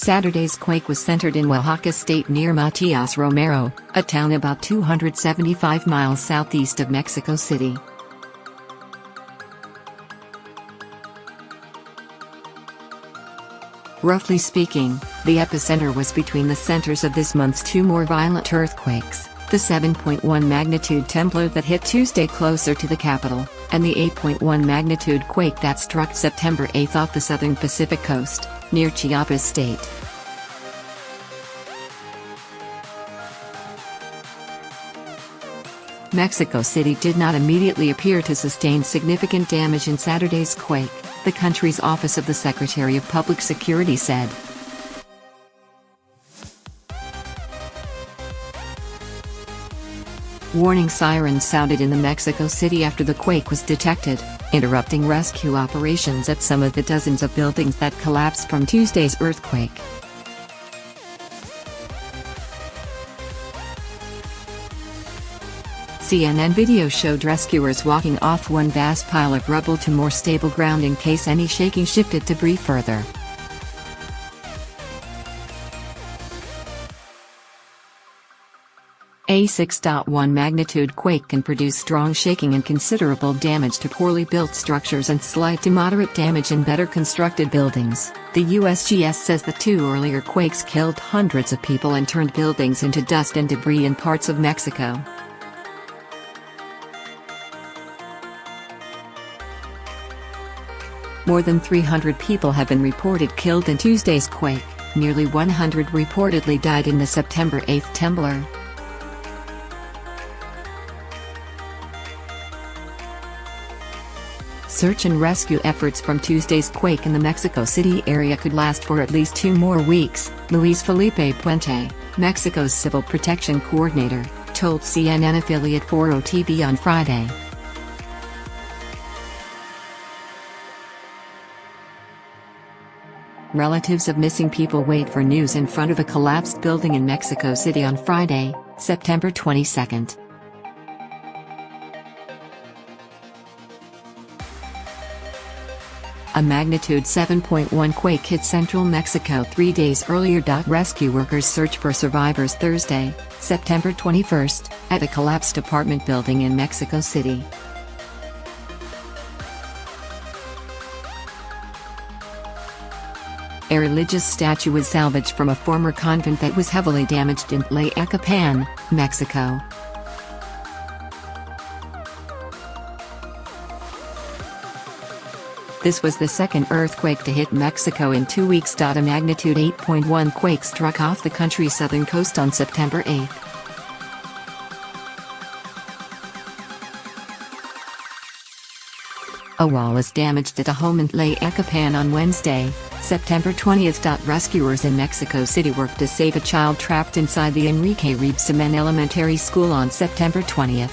Saturday's quake was centered in Oaxaca State near Matias Romero, a town about 275 miles southeast of Mexico City. Roughly speaking, the epicenter was between the centers of this month's two more violent earthquakes, the 7.1 magnitude temblor that hit Tuesday closer to the capital, and the 8.1 magnitude quake that struck September 8 off the southern Pacific coast, near Chiapas State. Mexico City did not immediately appear to sustain significant damage in Saturday's quake, the country's Office of the Secretary of Public Security said. Warning sirens sounded in Mexico City after the quake was detected, interrupting rescue operations at some of the dozens of buildings that collapsed from Tuesday's earthquake. CNN video showed rescuers walking off one vast pile of rubble to more stable ground in case any shaking shifted debris further. A 6.1 magnitude quake can produce strong shaking and considerable damage to poorly built structures and slight to moderate damage in better constructed buildings, the USGS says. The two earlier quakes killed hundreds of people and turned buildings into dust and debris in parts of Mexico. More than 300 people have been reported killed in Tuesday's quake, nearly 100 reportedly died in the September 8 temblor. Search and rescue efforts from Tuesday's quake in the Mexico City area could last for at least 2 more weeks, Luis Felipe Puente, Mexico's civil protection coordinator, told CNN affiliate Foro TV on Friday. Relatives of missing people wait for news in front of a collapsed building in Mexico City on Friday, September 22. A magnitude 7.1 quake hit central Mexico 3 days earlier. Rescue workers search for survivors Thursday, September 21, at a collapsed apartment building in Mexico City. A religious statue was salvaged from a former convent that was heavily damaged in Tlayacapan, Mexico. This was the second earthquake to hit Mexico in 2 weeks. A magnitude 8.1 quake struck off the country's southern coast on September 8. A wall is damaged at a home in Tlayacapan on Wednesday, September 20. Rescuers in Mexico City worked to save a child trapped inside the Enrique Rebsamen Elementary School on September 20.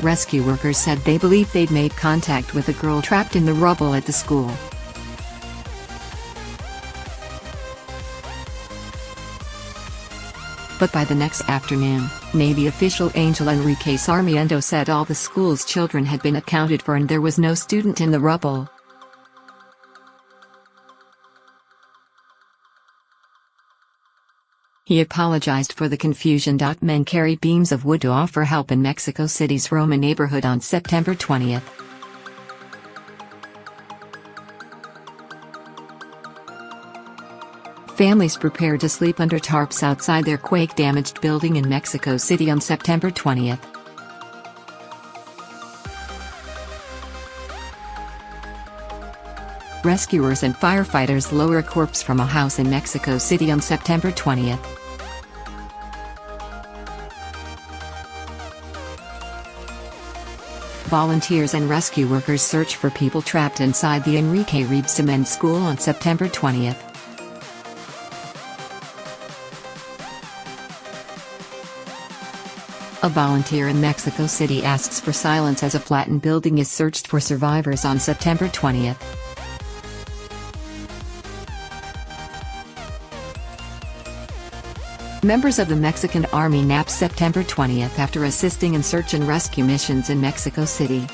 Rescue workers said they believed they'd made contact with a girl trapped in the rubble at the school. But by the next afternoon, Navy official Angel Enrique Sarmiento said all the school's children had been accounted for and there was no student in the rubble. He apologized for the confusion. Men carried beams of wood to offer help in Mexico City's Roma neighborhood on September 20. Families prepared to sleep under tarps outside their quake-damaged building in Mexico City on September 20. Rescuers and firefighters lower a corpse from a house in Mexico City on September 20. Volunteers and rescue workers search for people trapped inside the Enrique Rebsamen School on September 20. A volunteer in Mexico City asks for silence as a flattened building is searched for survivors on September 20. Members of the Mexican Army napped September 20 after assisting in search and rescue missions in Mexico City.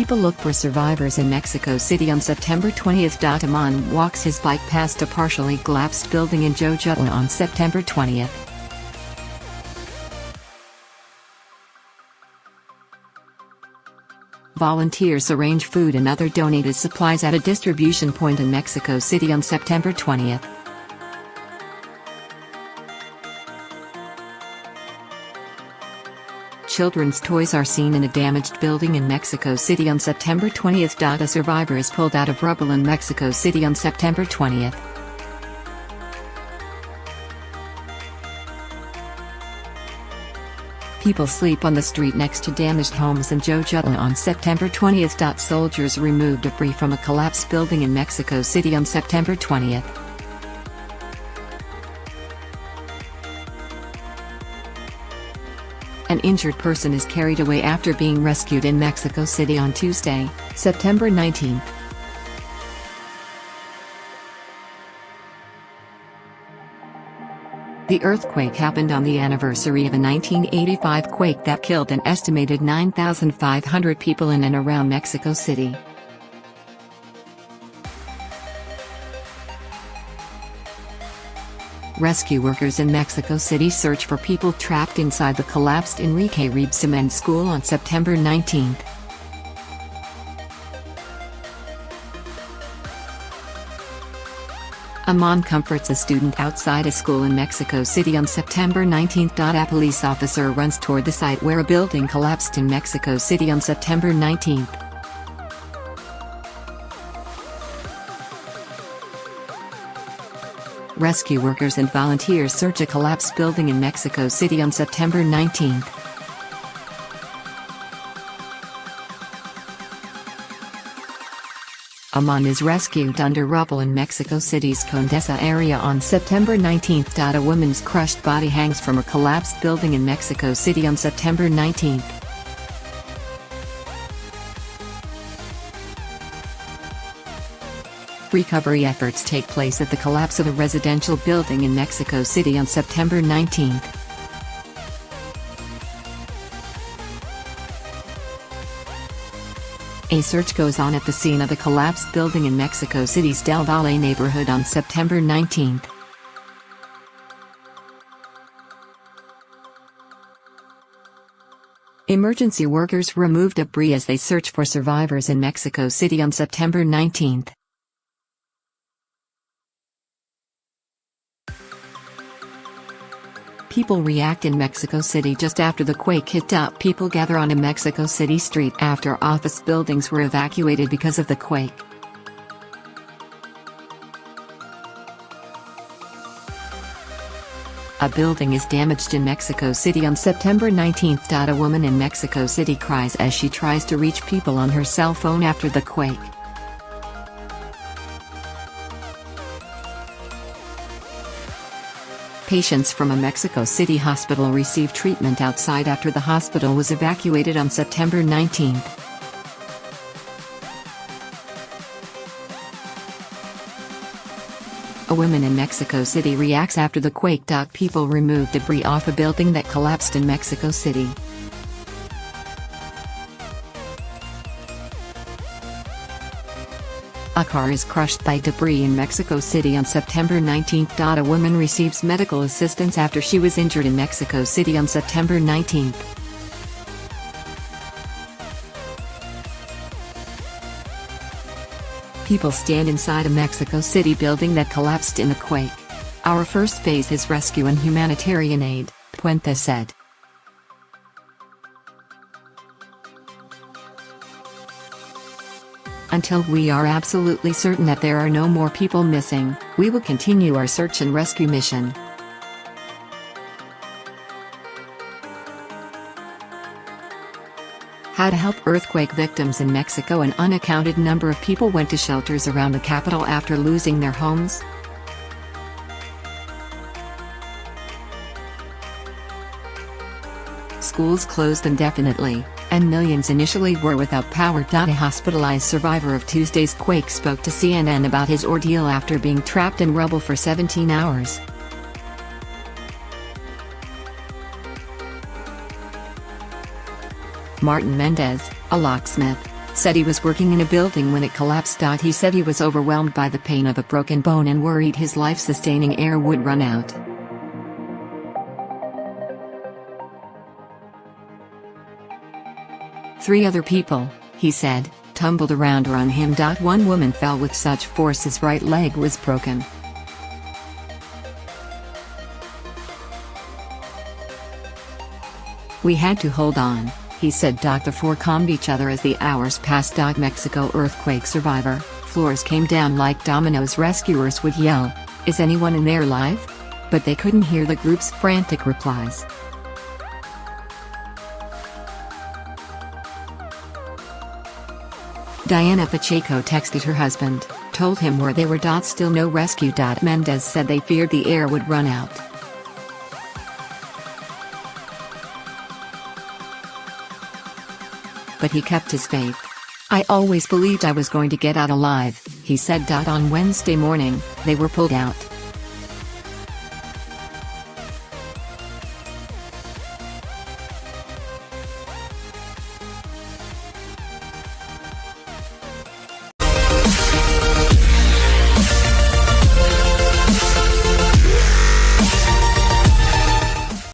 People look for survivors in Mexico City on September 20. A man walks his bike past a partially collapsed building in Jojutla on September 20. Volunteers arrange food and other donated supplies at a distribution point in Mexico City on September 20. Children's toys are seen in a damaged building in Mexico City on September 20. A survivor is pulled out of rubble in Mexico City on September 20. People sleep on the street next to damaged homes in Jojutla on September 20. Soldiers remove debris from a collapsed building in Mexico City on September 20. An injured person is carried away after being rescued in Mexico City on Tuesday, September 19. The earthquake happened on the anniversary of a 1985 quake that killed an estimated 9,500 people in and around Mexico City. Rescue workers in Mexico City search for people trapped inside the collapsed Enrique Rebsamen School on September 19. A mom comforts a student outside a school in Mexico City on September 19. A police officer runs toward the site where a building collapsed in Mexico City on September 19. Rescue workers and volunteers search a collapsed building in Mexico City on September 19. A man is rescued under rubble in Mexico City's Condesa area on September 19. A woman's crushed body hangs from a collapsed building in Mexico City on September 19. Recovery efforts take place at the collapse of a residential building in Mexico City on September 19. A search goes on at the scene of the collapsed building in Mexico City's Del Valle neighborhood on September 19. Emergency workers remove debris as they search for survivors in Mexico City on September 19. People react in Mexico City just after the quake hit. People gather on a Mexico City street after office buildings were evacuated because of the quake. A building is damaged in Mexico City on September 19. A woman in Mexico City cries as she tries to reach people on her cell phone after the quake. Patients from a Mexico City hospital received treatment outside after the hospital was evacuated on September 19. A woman in Mexico City reacts after the quake. People remove debris off a building that collapsed in Mexico City. A car is crushed by debris in Mexico City on September 19. A woman receives medical assistance after she was injured in Mexico City on September 19. People stand inside a Mexico City building that collapsed in the quake. Our first phase is rescue and humanitarian aid, Puente said. Until we are absolutely certain that there are no more people missing, we will continue our search and rescue mission. How to help earthquake victims in Mexico. An unaccounted number of people went to shelters around the capital after losing their homes. Schools closed indefinitely, and millions initially were without power. A hospitalized survivor of Tuesday's quake spoke to CNN about his ordeal after being trapped in rubble for 17 hours. Martin Mendez, a locksmith, said he was working in a building when it collapsed. He said he was overwhelmed by the pain of a broken bone and worried his life-sustaining air would run out. Three other people, he said, tumbled around around him. One woman fell with such force his right leg was broken. We had to hold on, he said. The four calmed each other as the hours passed. Mexico earthquake survivor, floors came down like dominoes. Rescuers would yell, "Is anyone in there alive?" But they couldn't hear the group's frantic replies. Diana Pacheco texted her husband, told him where they were. Still no rescue. Mendez said they feared the air would run out. But he kept his faith. "I always believed I was going to get out alive," he said. On Wednesday morning, they were pulled out.